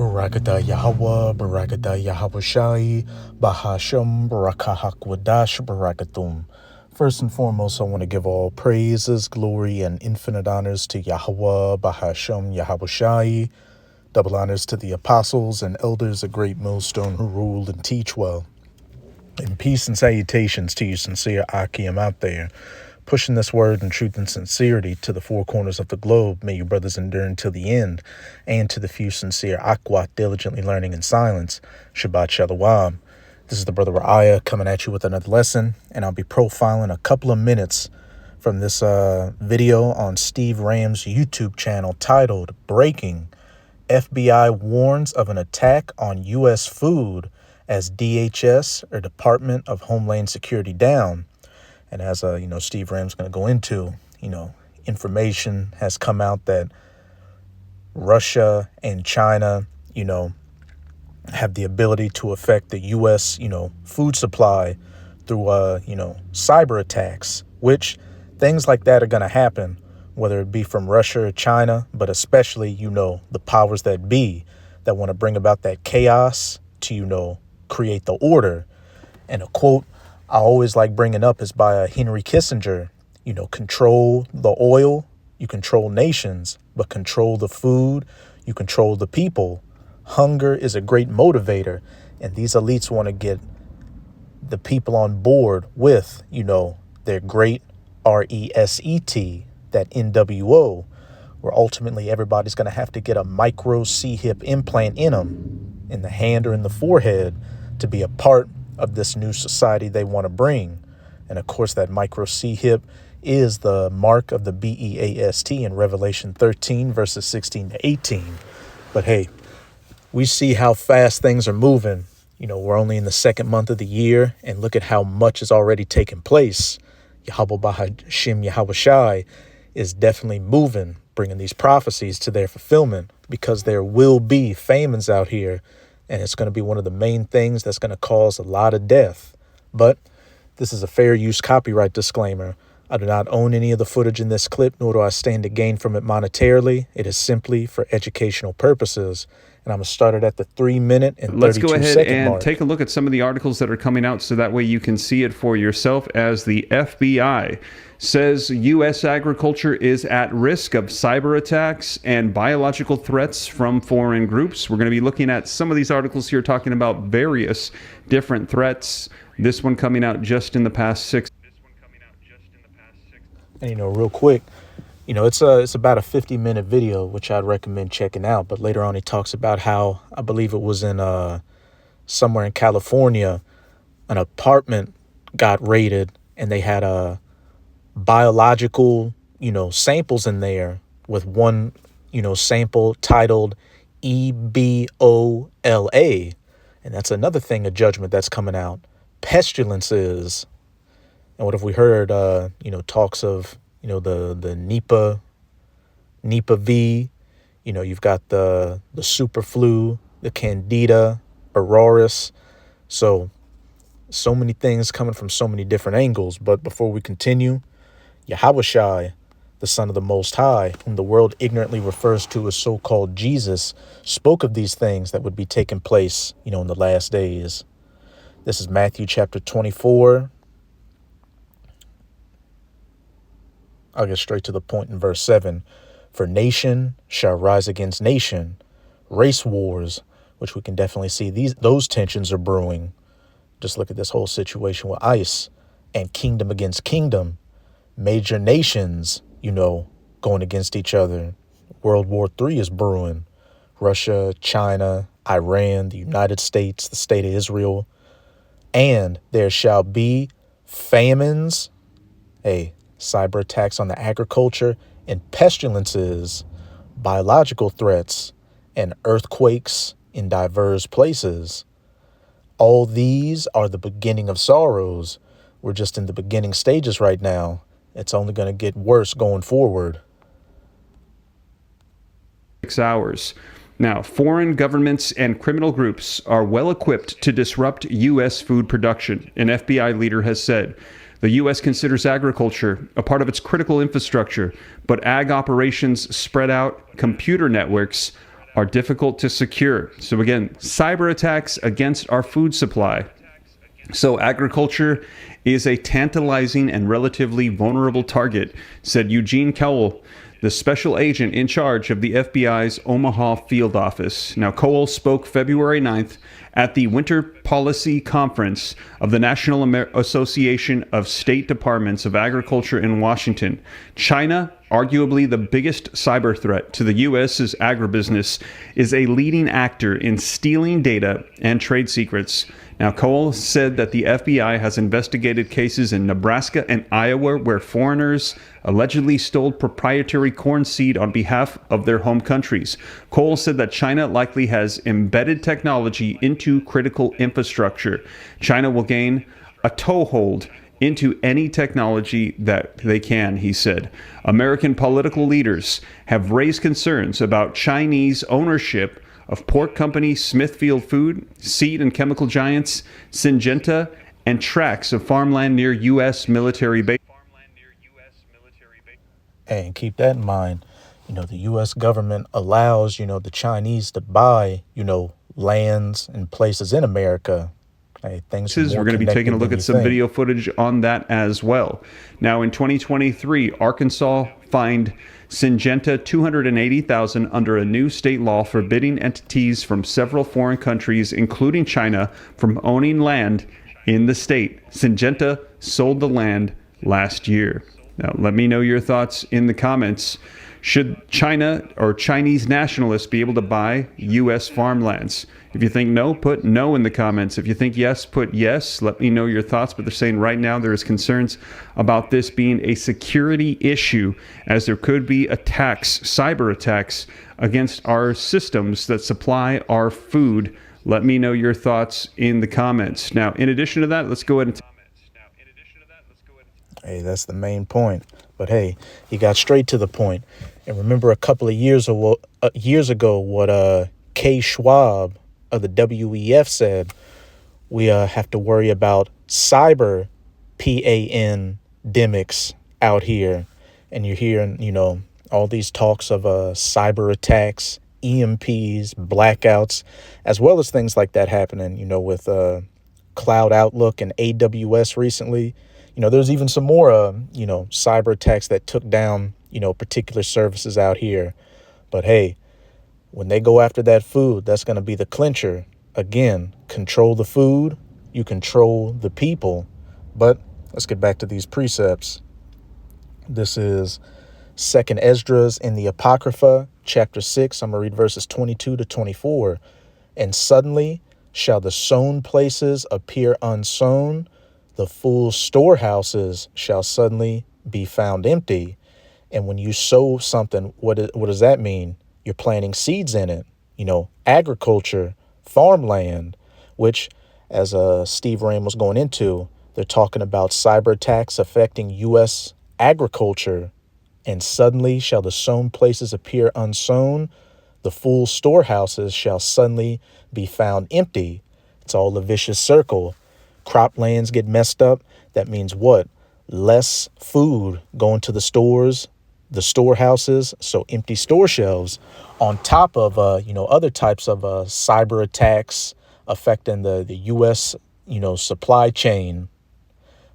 Barakata Yahweh, Barakata Yahweh Shai, Bahasham, Barakahak Barakatum. First and foremost, I want to give all praises, glory, and infinite honors to Yahweh, Bahasham, Yahweh Shai. Double honors to the apostles and elders of Great Millstone who rule and teach well. And peace and salutations to you sincere Akim out there, pushing this word in truth and sincerity to the four corners of the globe. May you brothers endure until the end, and to the few sincere Aquat diligently learning in silence. Shabbat Shalom. This is the brother Ra'aya coming at you with another lesson, and I'll be profiling a couple of minutes from this video on Steve Ram's YouTube channel titled Breaking. FBI warns of an attack on U.S. food as DHS, or Department of Homeland Security, down. And as Steve Ram's going to go into, information has come out that Russia and China, have the ability to affect the U.S., food supply through, cyber attacks, which things like that are going to happen, whether it be from Russia or China, but especially, the powers that be that want to bring about that chaos to, create the order. And a quote I always like bringing up is by Henry Kissinger. Control the oil, you control nations, but control the food, you control the people. Hunger is a great motivator, and these elites want to get the people on board with, their great RESET, that NWO, where ultimately everybody's going to have to get a micro C-hip implant in them, in the hand or in the forehead, to be a part of this new society they want to bring. And of course, that micro C-hip is the mark of the BEAST in Revelation 13, verses 16 to 18. But hey, we see how fast things are moving. We're only in the second month of the year, and look at how much has already taken place. Yahweh Bahashim Yahweh Shai is definitely moving, bringing these prophecies to their fulfillment, because there will be famines out here, and it's going to be one of the main things that's going to cause a lot of death. But this is a fair use copyright disclaimer. I do not own any of the footage in this clip, nor do I stand to gain from it monetarily. It is simply for educational purposes. And I'm going to start it at the 3-minute and 32-second mark. Let's go ahead and take a look at some of the articles that are coming out so that way you can see it for yourself. As the FBI says U.S. agriculture is at risk of cyber attacks and biological threats from foreign groups. We're going to be looking at some of these articles here talking about various different threats. This one coming out just in the past 6. And, real quick, it's about a 50-minute video, which I'd recommend checking out. But later on, he talks about how, I believe it was in somewhere in California, an apartment got raided, and they had biological, samples in there, with one, sample titled EBOLA. And that's another thing, a judgment that's coming out. Pestilences. And what have we heard, talks of, the Nipah V, you've got the super flu, the Candida, auroris. So many things coming from so many different angles. But before we continue, Yahweh Shai, the Son of the Most High, whom the world ignorantly refers to as so-called Jesus, spoke of these things that would be taking place, in the last days. This is Matthew chapter 24. I'll get straight to the point in verse 7. For nation shall rise against nation, race wars, which we can definitely see those tensions are brewing. Just look at this whole situation with ICE, and kingdom against kingdom, major nations, going against each other. World War III is brewing. Russia, China, Iran, the United States, the state of Israel. And there shall be famines. Cyber attacks on the agriculture, and pestilences, biological threats, and earthquakes in diverse places. All these are the beginning of sorrows. We're just in the beginning stages right now. It's only going to get worse going forward. 6 hours. Now, foreign governments and criminal groups are well equipped to disrupt U.S. food production, an FBI leader has said. The U.S. considers agriculture a part of its critical infrastructure, but ag operations spread out, computer networks are difficult to secure. So again, cyber attacks against our food supply. So agriculture is a tantalizing and relatively vulnerable target, said Eugene Cowell, the special agent in charge of the FBI's Omaha field office. Now, Cowell spoke February 9th at the Winter Policy Conference of the National Association of State Departments of Agriculture in Washington. China, arguably the biggest cyber threat to the U.S.'s agribusiness, is a leading actor in stealing data and trade secrets. Now, Cole said that the FBI has investigated cases in Nebraska and Iowa where foreigners allegedly stole proprietary corn seed on behalf of their home countries. Cole said that China likely has embedded technology into critical infrastructure. China will gain a toehold into any technology that they can, he said. American political leaders have raised concerns about Chinese ownership of pork company Smithfield Food, seed and chemical giants Syngenta, and tracts of farmland near U.S. military bases. And keep that in mind. The U.S. government allows, the Chinese to buy, lands and places in America. Hey, things are more We're going to be taking a look at some think. video footage on that as well. Now, in 2023, Arkansas fined Syngenta $280,000 under a new state law forbidding entities from several foreign countries, including China, from owning land in the state. Syngenta sold the land last year. Now, let me know your thoughts in the comments. Should China or Chinese nationalists be able to buy U.S. farmlands? If you think no, put no in the comments. If you think yes, put yes. Let me know your thoughts. But they're saying right now there is concerns about this being a security issue, as there could be attacks, cyber attacks, against our systems that supply our food. Let me know your thoughts in the comments. Now, in addition to that, let's go ahead and... Hey, that's the main point. But hey, he got straight to the point. And remember a couple of years ago what Kay Schwab of the WEF said, we have to worry about cyber pandemics out here. And you're hearing, all these talks of cyber attacks, EMPs, blackouts, as well as things like that happening, with Cloud Outlook and AWS recently. There's even some more, cyber attacks that took down, particular services out here. But hey, when they go after that food, that's going to be the clincher. Again, control the food, you control the people. But let's get back to these precepts. This is 2nd Esdras in the Apocrypha, chapter 6. I'm going to read verses 22 to 24. And suddenly shall the sown places appear unsown, the full storehouses shall suddenly be found empty. And when you sow something, what does that mean? You're planting seeds in it, agriculture, farmland, which, as Steve Ram was going into, they're talking about cyber attacks affecting U.S. agriculture. And suddenly shall the sown places appear unsown, the full storehouses shall suddenly be found empty. It's all a vicious circle. Croplands get messed up. That means what? Less food going to the stores, the storehouses, so empty store shelves, on top of, other types of cyber attacks affecting the U.S., supply chain.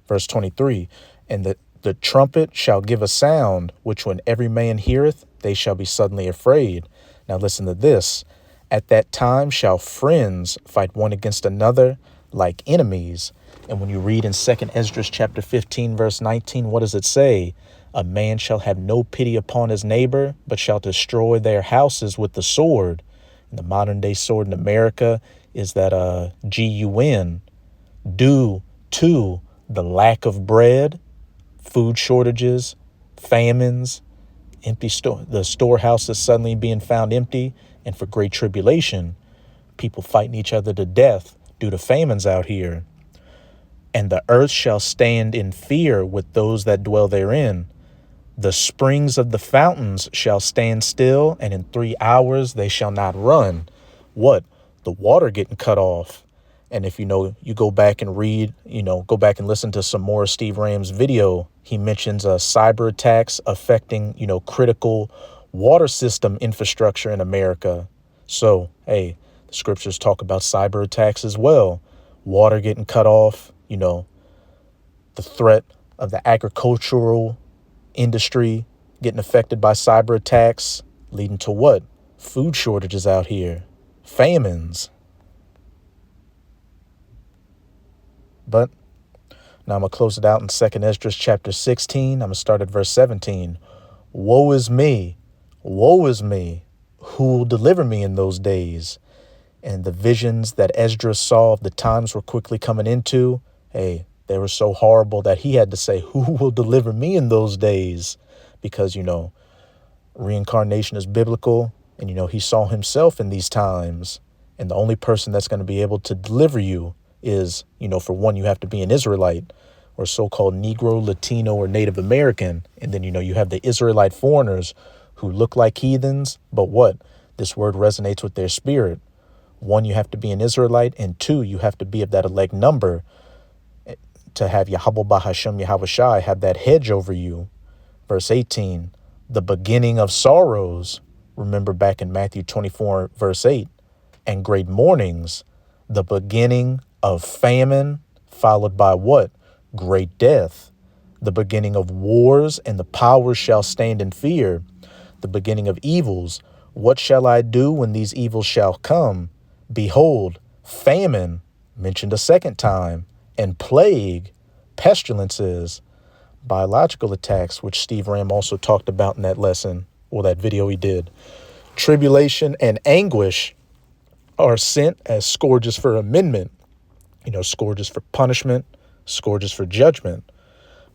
Verse 23, and the trumpet shall give a sound, which when every man heareth, they shall be suddenly afraid. Now listen to this. At that time shall friends fight one against another like enemies. And when you read in 2nd Esdras chapter 15, verse 19, what does it say? A man shall have no pity upon his neighbor, but shall destroy their houses with the sword. And the modern day sword in America is that GUN, due to the lack of bread, food shortages, famines, the storehouses suddenly being found empty, and for great tribulation, people fighting each other to death due to famines out here. And the earth shall stand in fear with those that dwell therein. The springs of the fountains shall stand still, and in 3 hours they shall not run. What? The water getting cut off. And if you go back and read, go back and listen to some more of Steve Ram's video, he mentions cyber attacks affecting, critical water system infrastructure in America. So, hey, the scriptures talk about cyber attacks as well. Water getting cut off, the threat of the agricultural industry getting affected by cyber attacks, leading to what? Food shortages out here, famines. But now I'm going to close it out in 2nd Esdras chapter 16. I'm going to start at verse 17. Woe is me, who will deliver me in those days? And the visions that Esdras saw of the times we're quickly coming into, hey, they were so horrible that he had to say, who will deliver me in those days? Because, reincarnation is biblical, and, he saw himself in these times. And the only person that's going to be able to deliver you is, for one, you have to be an Israelite or so-called Negro, Latino, or Native American. And then, you have the Israelite foreigners who look like heathens, but what? This word resonates with their spirit. One, you have to be an Israelite, and two, you have to be of that elect number to have Yahweh Bahashem Yahweh Shai have that hedge over you. Verse 18, the beginning of sorrows. Remember back in Matthew 24, verse 8, and great mournings, the beginning of famine, followed by what? Great death. The beginning of wars, and the powers shall stand in fear. The beginning of evils. What shall I do when these evils shall come? Behold, famine, mentioned a second time, and plague, pestilences, biological attacks, which Steve Ram also talked about in that lesson, or that video he did. Tribulation and anguish are sent as scourges for amendment, scourges for punishment, scourges for judgment.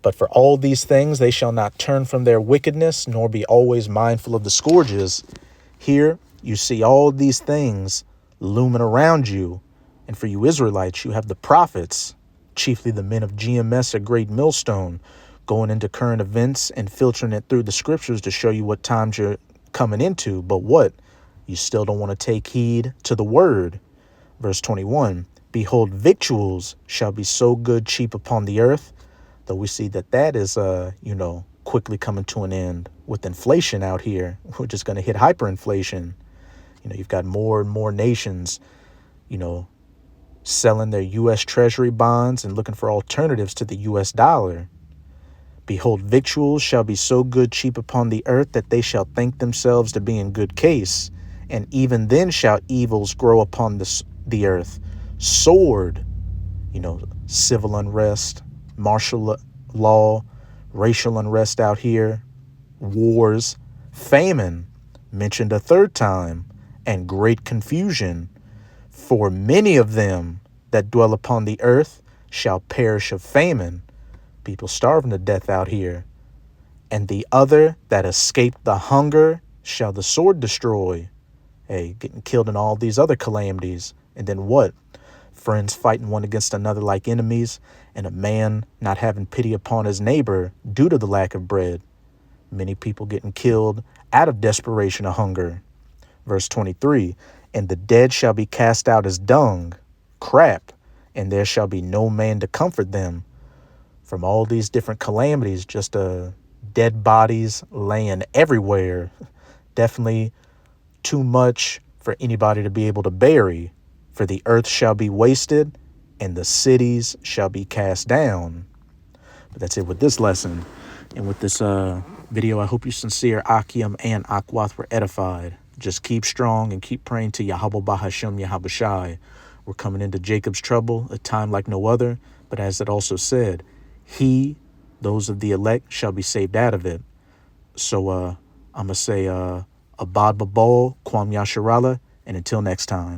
But for all these things, they shall not turn from their wickedness, nor be always mindful of the scourges. Here you see all these things looming around you. And for you Israelites, you have the prophets, chiefly the men of GMS, a great millstone, going into current events and filtering it through the scriptures to show you what times you're coming into. But what? You still don't want to take heed to the word. Verse 21, behold, victuals shall be so good cheap upon the earth. Though we see that is, quickly coming to an end with inflation out here. We're just going to hit hyperinflation. You've got more and more nations, selling their U.S. Treasury bonds and looking for alternatives to the U.S. dollar. Behold, victuals shall be so good cheap upon the earth that they shall think themselves to be in good case. And even then shall evils grow upon the earth. Sword, civil unrest, martial law, racial unrest out here, wars, famine, mentioned a third time, and great confusion. For many of them that dwell upon the earth shall perish of famine. People starving to death out here. And the other that escaped the hunger shall the sword destroy. Hey, getting killed in all these other calamities. And then what? Friends fighting one against another like enemies, and a man not having pity upon his neighbor due to the lack of bread. Many people getting killed out of desperation of hunger. Verse 23, and the dead shall be cast out as dung, crap, and there shall be no man to comfort them. From all these different calamities, just dead bodies laying everywhere. Definitely too much for anybody to be able to bury. For the earth shall be wasted, and the cities shall be cast down. But that's it with this lesson. And with this video, I hope you sincere Akim and Akwath were edified. Just keep strong and keep praying to Yahweh Bahashem Yahweh Shai. We're coming into Jacob's trouble, a time like no other. But as it also said, those of the elect, shall be saved out of it. So I'm going to say, Abad Babal, Kwam Yasharala, and until next time.